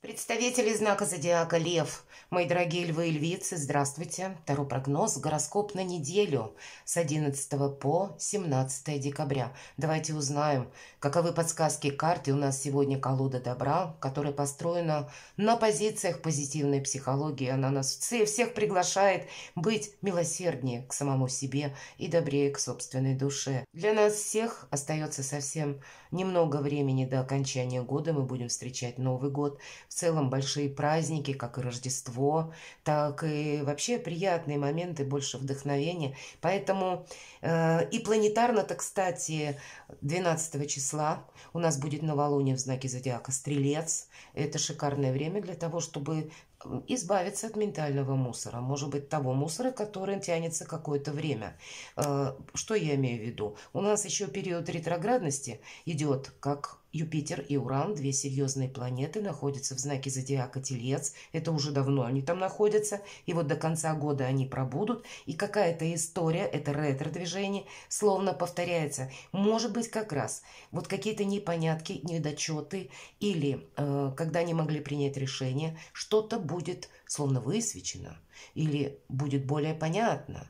Представители знака зодиака Лев, мои дорогие львы и львицы, здравствуйте. Таро прогноз, гороскоп на неделю с 11 по 17 декабря. Давайте узнаем, каковы подсказки карты. У нас сегодня колода добра, которая построена на позициях позитивной психологии. Она нас всех приглашает быть милосерднее к самому себе и добрее к собственной душе. Для нас всех остается совсем немного времени до окончания года. Мы будем встречать Новый год. В целом большие праздники, как и Рождество, так и вообще приятные моменты, больше вдохновения. Поэтому и планетарно-то, кстати, 12 числа у нас будет новолуние в знаке зодиака Стрелец. Это шикарное время для того, чтобы избавиться от ментального мусора. Может быть, того мусора, который тянется какое-то время. Что я имею в виду? У нас еще период ретроградности идет, как Юпитер и Уран, две серьезные планеты, находятся в знаке зодиака Телец. Это уже давно они там находятся. И вот до конца года они пробудут. И какая-то история, это ретро-движение, словно повторяется. Может быть, как раз вот какие-то непонятки, недочеты, или когда не могли принять решение, что-то будет словно высвечено, или будет более понятно.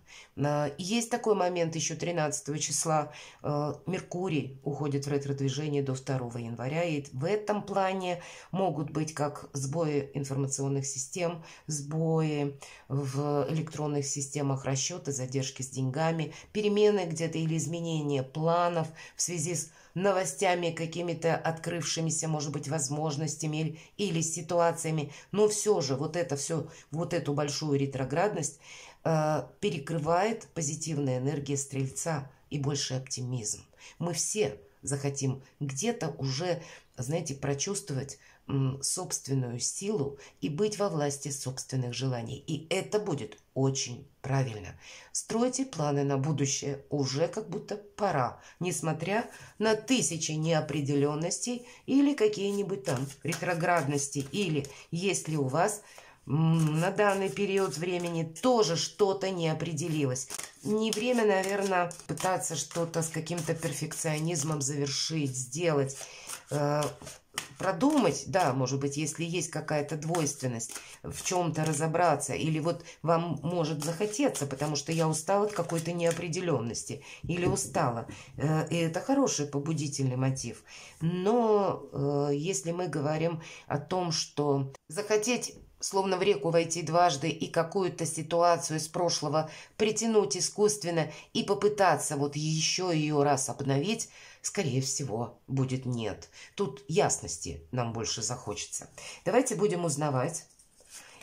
Есть такой момент еще 13 числа. Меркурий уходит в ретро-движение до 2 января. И в этом плане могут быть как сбои информационных систем, сбои в электронных системах расчета, задержки с деньгами, перемены где-то или изменения планов в связи с новостями, какими-то открывшимися, может быть, возможностями или ситуациями. Но все же вот это все, вот эту большую ретроградность перекрывает позитивная энергия Стрельца и больший оптимизм. Мы все захотим где-то уже, знаете, прочувствовать собственную силу и быть во власти собственных желаний. И это будет очень правильно. Стройте планы на будущее уже как будто пора, несмотря на тысячи неопределенностей или какие-нибудь там ретроградности. Или если у вас на данный период времени тоже что-то не определилось. Не время, наверное, пытаться что-то с каким-то перфекционизмом завершить, сделать, продумать, да, может быть, если есть какая-то двойственность, в чем-то разобраться, или вот вам может захотеться, потому что я устала от какой-то неопределенности, или устала. И это хороший побудительный мотив. Но если мы говорим о том, что захотеть словно в реку войти дважды и какую-то ситуацию из прошлого притянуть искусственно и попытаться вот еще ее раз обновить, скорее всего, будет нет. Тут ясности нам больше захочется. Давайте будем узнавать.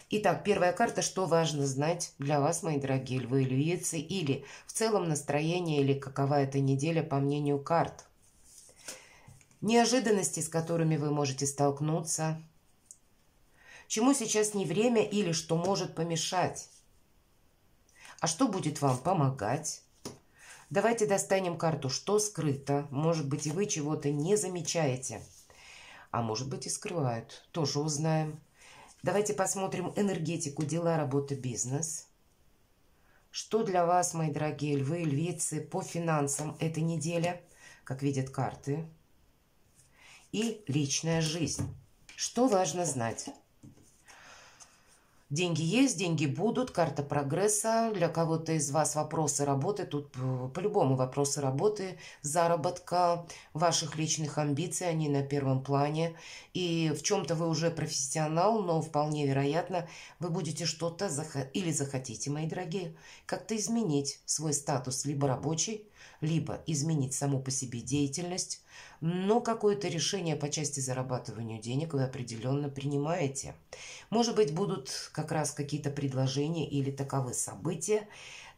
Итак, первая карта. Что важно знать для вас, мои дорогие львы и львицы, или в целом настроение, или какова эта неделя по мнению карт. Неожиданности, с которыми вы можете столкнуться. Чему сейчас не время или что может помешать? А что будет вам помогать? Давайте достанем карту «Что скрыто?». Может быть, и вы чего-то не замечаете. А может быть, и скрывают. Тоже узнаем. Давайте посмотрим энергетику, дела, работа, бизнес. Что для вас, мои дорогие львы и львицы, по финансам эта неделя, как видят карты. И личная жизнь. Что важно знать? Деньги есть, деньги будут, карта прогресса. Для кого-то из вас вопросы работы. Тут по-любому вопросы работы, заработка, ваших личных амбиций, они на первом плане. И в чем-то вы уже профессионал, но вполне вероятно, вы будете что-то или захотите, мои дорогие, как-то изменить свой статус, либо рабочий, либо изменить саму по себе деятельность. Но какое-то решение по части зарабатывания денег вы определенно принимаете. Может быть, будут как раз какие-то предложения или таковы события,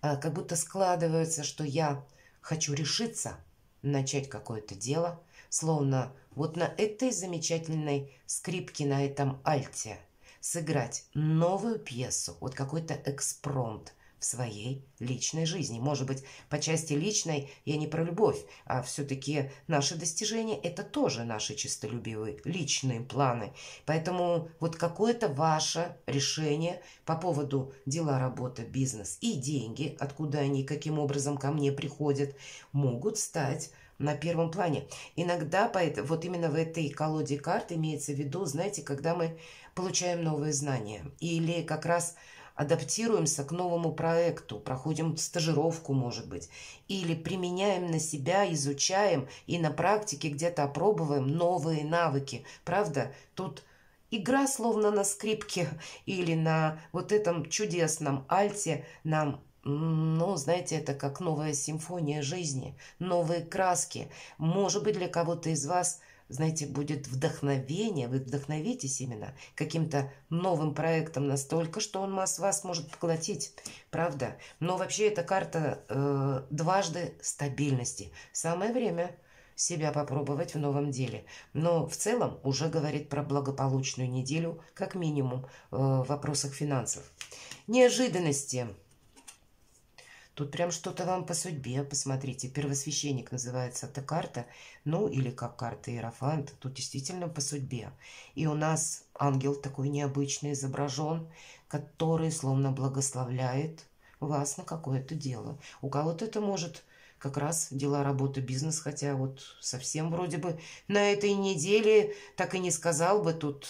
как будто складываются, что я хочу решиться начать какое-то дело, словно вот на этой замечательной скрипке, на этом альте сыграть новую пьесу, вот какой-то экспромт в своей личной жизни. Может быть, по части личной я не про любовь, а все-таки наши достижения – это тоже наши честолюбивые личные планы. Поэтому вот какое-то ваше решение по поводу дела, работа, бизнес и деньги, откуда они, каким образом ко мне приходят, могут стать на первом плане. Иногда вот именно в этой колоде карт имеется в виду, знаете, когда мы получаем новые знания или как раз адаптируемся к новому проекту, проходим стажировку, может быть, или применяем на себя, изучаем и на практике где-то опробуем новые навыки. Правда? Тут игра словно на скрипке или на вот этом чудесном альте нам, ну, знаете, это как новая симфония жизни, новые краски. Может быть, для кого-то из вас, знаете, будет вдохновение, вы вдохновитесь именно каким-то новым проектом настолько, что он вас может поглотить, правда? Но вообще эта карта дважды стабильности. Самое время себя попробовать в новом деле. Но в целом уже говорит про благополучную неделю, как минимум, в вопросах финансов. Неожиданности. Тут прям что-то вам по судьбе, посмотрите. Первосвященник называется эта карта, ну или как карта Иерофант. Тут действительно по судьбе. И у нас ангел такой необычный изображен, который словно благословляет вас на какое-то дело. У кого-то это может как раз дела, работа, бизнес, хотя вот совсем вроде бы на этой неделе так и не сказал бы, тут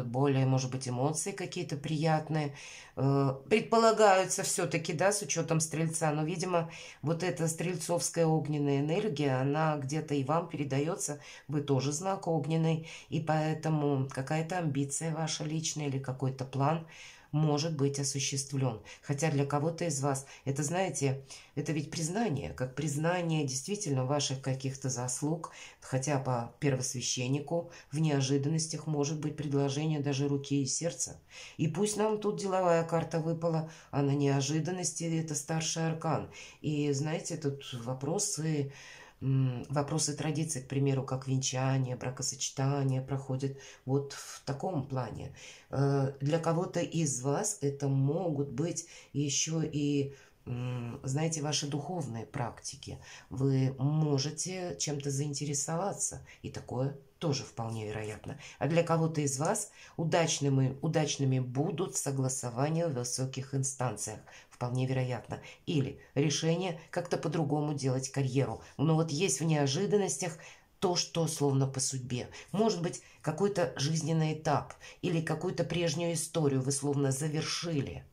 более, может быть, эмоции какие-то приятные предполагаются все-таки, да, с учетом Стрельца, но, видимо, вот эта стрельцовская огненная энергия, она где-то и вам передается, вы тоже знак огненный, и поэтому какая-то амбиция ваша личная или какой-то план может быть осуществлен. Хотя для кого-то из вас это, знаете, это ведь признание, как признание действительно ваших каких-то заслуг, хотя по первосвященнику в неожиданностях может быть предложение даже руки и сердца. И пусть нам тут деловая карта выпала, а на неожиданности это старший аркан. И, знаете, тут вопросы традиций, к примеру, как венчание, бракосочетание проходят вот в таком плане. Для кого-то из вас это могут быть еще и, знаете, ваши духовные практики. Вы можете чем-то заинтересоваться, и такое тоже вполне вероятно. А для кого-то из вас удачными будут согласования в высоких инстанциях. Вполне вероятно. Или решение как-то по-другому делать карьеру. Но вот есть в неожиданностях то, что словно по судьбе. Может быть, какой-то жизненный этап или какую-то прежнюю историю вы словно завершили.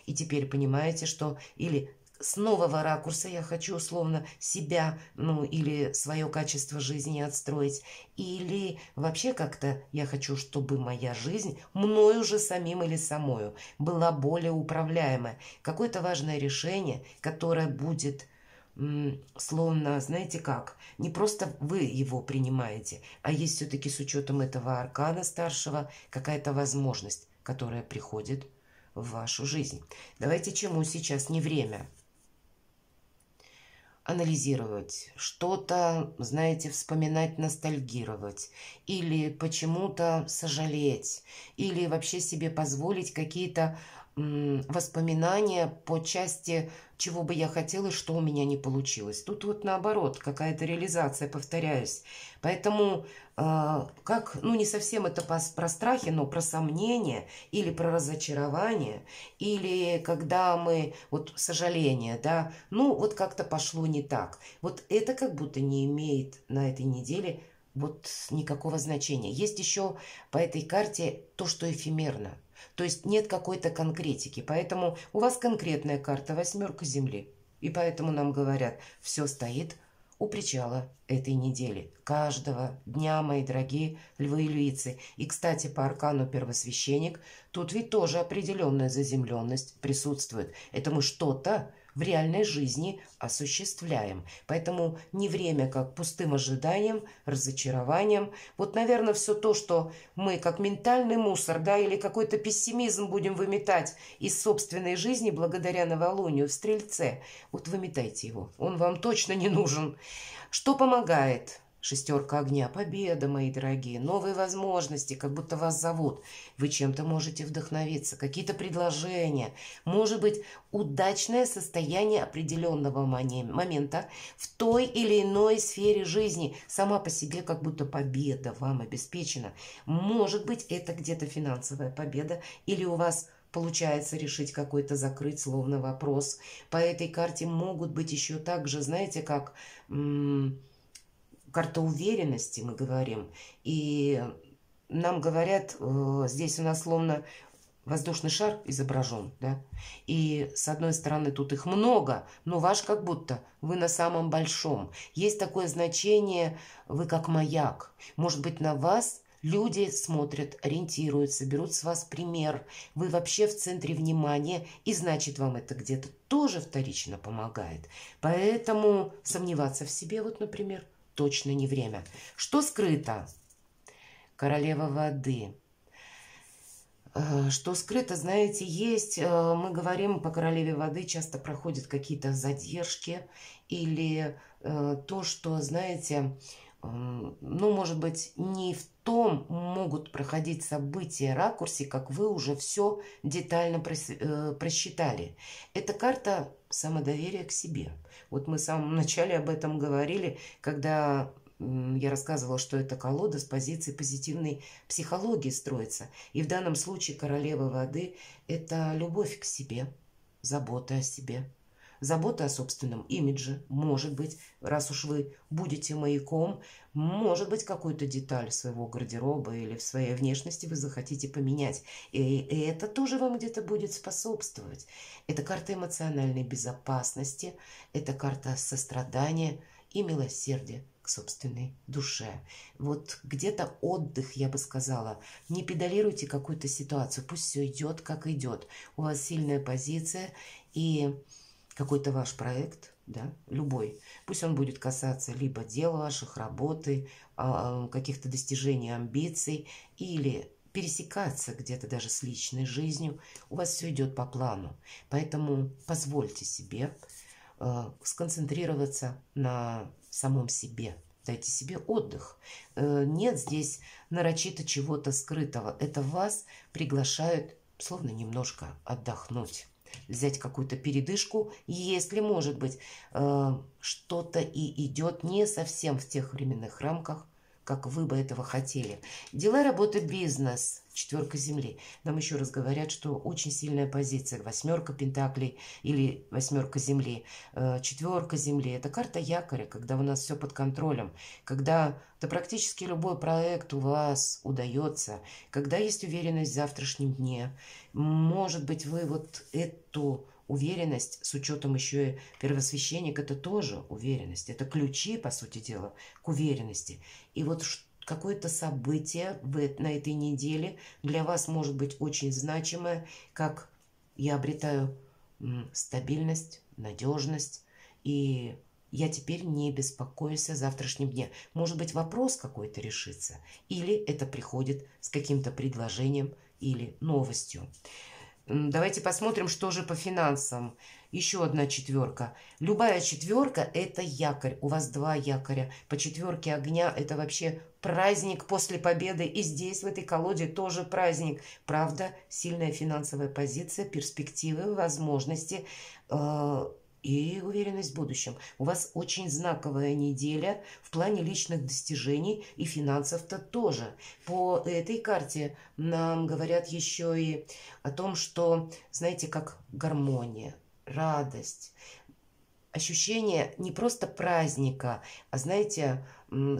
И теперь понимаете, что или с нового ракурса я хочу условно себя, ну, или свое качество жизни отстроить, или вообще как-то я хочу, чтобы моя жизнь мною же самим или самою была более управляемая. Какое-то важное решение, которое будет словно, знаете как, не просто вы его принимаете, а есть все-таки с учетом этого аркана старшего какая-то возможность, которая приходит в вашу жизнь. Давайте чему сейчас не время? Анализировать, что-то, знаете, вспоминать, ностальгировать, или почему-то сожалеть, или вообще себе позволить какие-то воспоминания по части, чего бы я хотела и что у меня не получилось. Тут вот наоборот, какая-то реализация, повторяюсь. Поэтому как, ну не совсем это про страхи, но про сомнения или про разочарование, или когда мы, вот сожаление, да, ну вот как-то пошло не так. Вот это как будто не имеет на этой неделе вот никакого значения. Есть еще по этой карте то, что эфемерно. То есть нет какой-то конкретики. Поэтому у вас конкретная карта восьмерка земли. И поэтому нам говорят, все стоит у причала этой недели. Каждого дня, мои дорогие львы и львицы. И, кстати, по аркану первосвященник, тут ведь тоже определенная заземленность присутствует. Это мы что-то в реальной жизни осуществляем. Поэтому не время как пустым ожиданием, разочарованием. Вот, наверное, все то, что мы как ментальный мусор, да, или какой-то пессимизм будем выметать из собственной жизни благодаря новолунию в Стрельце. Вот выметайте его, он вам точно не нужен. Что помогает? Шестерка огня, победа, мои дорогие, новые возможности, как будто вас зовут. Вы чем-то можете вдохновиться, какие-то предложения. Может быть, удачное состояние определенного момента в той или иной сфере жизни. Сама по себе как будто победа вам обеспечена. Может быть, это где-то финансовая победа или у вас получается решить какой-то закрыть словно вопрос. По этой карте могут быть еще также, знаете, как карта уверенности, мы говорим. И нам говорят, здесь у нас словно воздушный шар изображен, да, и с одной стороны тут их много, но ваш как будто вы на самом большом. Есть такое значение, вы как маяк. Может быть, на вас люди смотрят, ориентируются, берут с вас пример. Вы вообще в центре внимания, и значит, вам это где-то тоже вторично помогает. Поэтому сомневаться в себе, вот, например, точно не время. Что скрыто? Королева воды. Что скрыто, знаете, есть, мы говорим по королеве воды, часто проходят какие-то задержки или то, что, знаете, ну, может быть, не в том могут проходить события, ракурсе, как вы уже все детально просчитали. Это карта самодоверия к себе. Вот мы в самом начале об этом говорили, когда я рассказывала, что эта колода с позиции позитивной психологии строится. И в данном случае королева воды– это любовь к себе, забота о себе, забота о собственном имидже. Может быть, раз уж вы будете маяком, может быть, какую-то деталь своего гардероба или в своей внешности вы захотите поменять. И это тоже вам где-то будет способствовать. Это карта эмоциональной безопасности, это карта сострадания и милосердия к собственной душе. Вот где-то отдых, я бы сказала. Не педалируйте какую-то ситуацию, пусть все идет, как идет. У вас сильная позиция и какой-то ваш проект, да, любой, пусть он будет касаться либо дел ваших, работы, каких-то достижений, амбиций, или пересекаться где-то даже с личной жизнью, у вас все идет по плану. Поэтому позвольте себе сконцентрироваться на самом себе. Дайте себе отдых. Нет здесь нарочито чего-то скрытого. Это вас приглашают словно немножко отдохнуть. Взять какую-то передышку, если, может быть, что-то и идет не совсем в тех временных рамках, как вы бы этого хотели. Дела, работа, бизнес. Четверка земли. Нам еще раз говорят, что очень сильная позиция. Восьмерка пентаклей или восьмерка земли. Четверка земли. Это карта якоря, когда у нас все под контролем. Когда да, практически любой проект у вас удается. Когда есть уверенность в завтрашнем дне. Может быть, вы вот эту уверенность, с учетом еще и первосвященник, это тоже уверенность. Это ключи, по сути дела, к уверенности. И вот какое-то событие на этой неделе для вас может быть очень значимое, как я обретаю стабильность, надежность, и я теперь не беспокоюсь о завтрашнем дне. Может быть, вопрос какой-то решится, или это приходит с каким-то предложением или новостью. Давайте посмотрим, что же по финансам. Еще одна четверка. Любая четверка– это якорь. У вас два якоря. По четверке огня– это вообще праздник после победы. И здесь, в этой колоде, тоже праздник. Правда, сильная финансовая позиция, перспективы, возможности и уверенность в будущем. У вас очень знаковая неделя в плане личных достижений и финансов-то тоже. По этой карте нам говорят еще и о том, что, знаете, как гармония, радость, ощущение не просто праздника, а, знаете,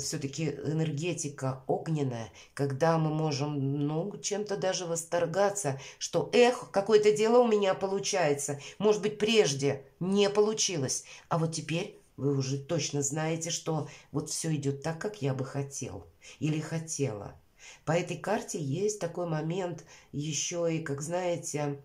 все-таки энергетика огненная, когда мы можем, ну, чем-то даже восторгаться, что, эх, какое-то дело у меня получается. Может быть, прежде не получилось, а вот теперь вы уже точно знаете, что вот все идет так, как я бы хотел или хотела. По этой карте есть такой момент еще и, как знаете,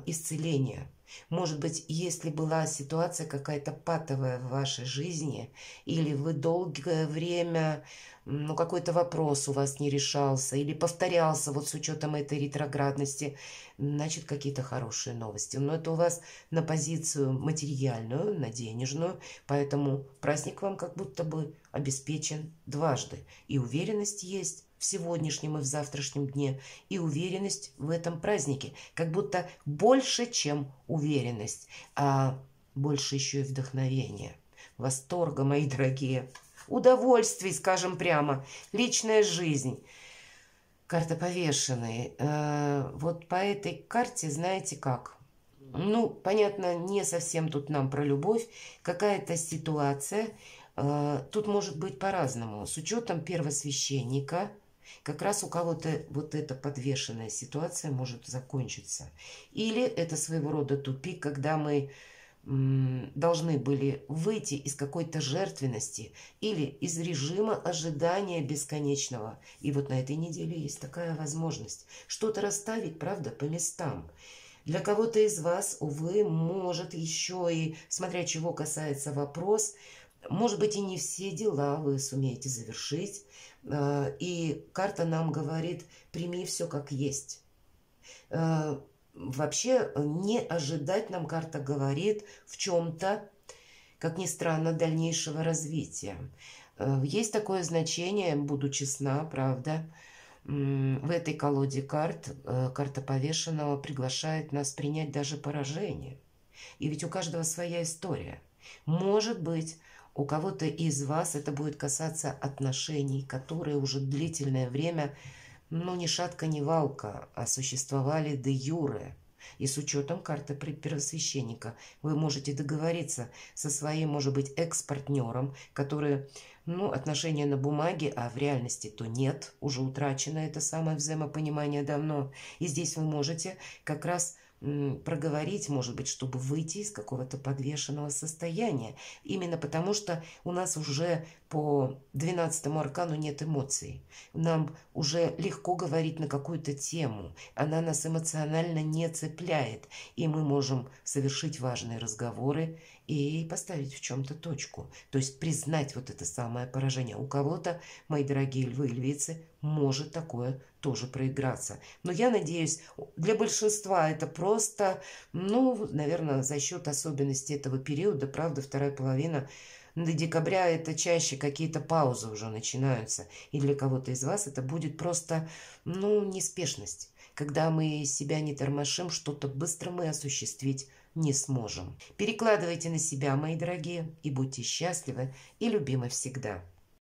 исцеления. Может быть, если была ситуация какая-то патовая в вашей жизни, или вы долгое время, ну, какой-то вопрос у вас не решался, или повторялся вот с учетом этой ретроградности, значит, какие-то хорошие новости. Но это у вас на позицию материальную, на денежную, поэтому праздник вам как будто бы обеспечен дважды. И уверенность есть в сегодняшнем и в завтрашнем дне, и уверенность в этом празднике. Как будто больше, чем уверенность, а больше еще и вдохновения, восторга, мои дорогие, удовольствий, скажем прямо, личная жизнь. Карта повешенной. Вот по этой карте, знаете как? Ну, понятно, не совсем тут нам про любовь. Какая-то ситуация, Тут может быть по-разному. С учетом первосвященника, как раз у кого-то вот эта подвешенная ситуация может закончиться. Или это своего рода тупик, когда мы должны были выйти из какой-то жертвенности или из режима ожидания бесконечного. И вот на этой неделе есть такая возможность что-то расставить, правда, по местам. Для кого-то из вас, увы, может еще и, смотря чего касается вопрос, может быть, и не все дела вы сумеете завершить. И карта нам говорит: прими все как есть. Вообще не ожидать нам карта говорит в чем-то, как ни странно, дальнейшего развития. Есть такое значение, буду честна, правда. В этой колоде карт карта повешенного приглашает нас принять даже поражение. И ведь у каждого своя история. Может быть, у кого-то из вас это будет касаться отношений, которые уже длительное время, ну, ни шатка, ни валка, а существовали де юре. И с учетом карты первосвященника вы можете договориться со своим, может быть, экс-партнером, который, ну, отношения на бумаге, а в реальности то нет, уже утрачено это самое взаимопонимание давно. И здесь вы можете как раз проговорить, может быть, чтобы выйти из какого-то подвешенного состояния. Именно потому, что у нас уже по 12-му аркану нет эмоций. Нам уже легко говорить на какую-то тему. Она нас эмоционально не цепляет. И мы можем совершить важные разговоры и поставить в чем-то точку. То есть признать вот это самое поражение. У кого-то, мои дорогие львы и львицы, может такое тоже проиграться. Но я надеюсь, для большинства это просто, ну, наверное, за счет особенностей этого периода, правда, вторая половина до декабря это чаще какие-то паузы уже начинаются. И для кого-то из вас это будет просто, ну, неспешность. Когда мы себя не тормошим, что-то быстро мы осуществить не сможем. Перекладывайте на себя, мои дорогие, и будьте счастливы и любимы всегда.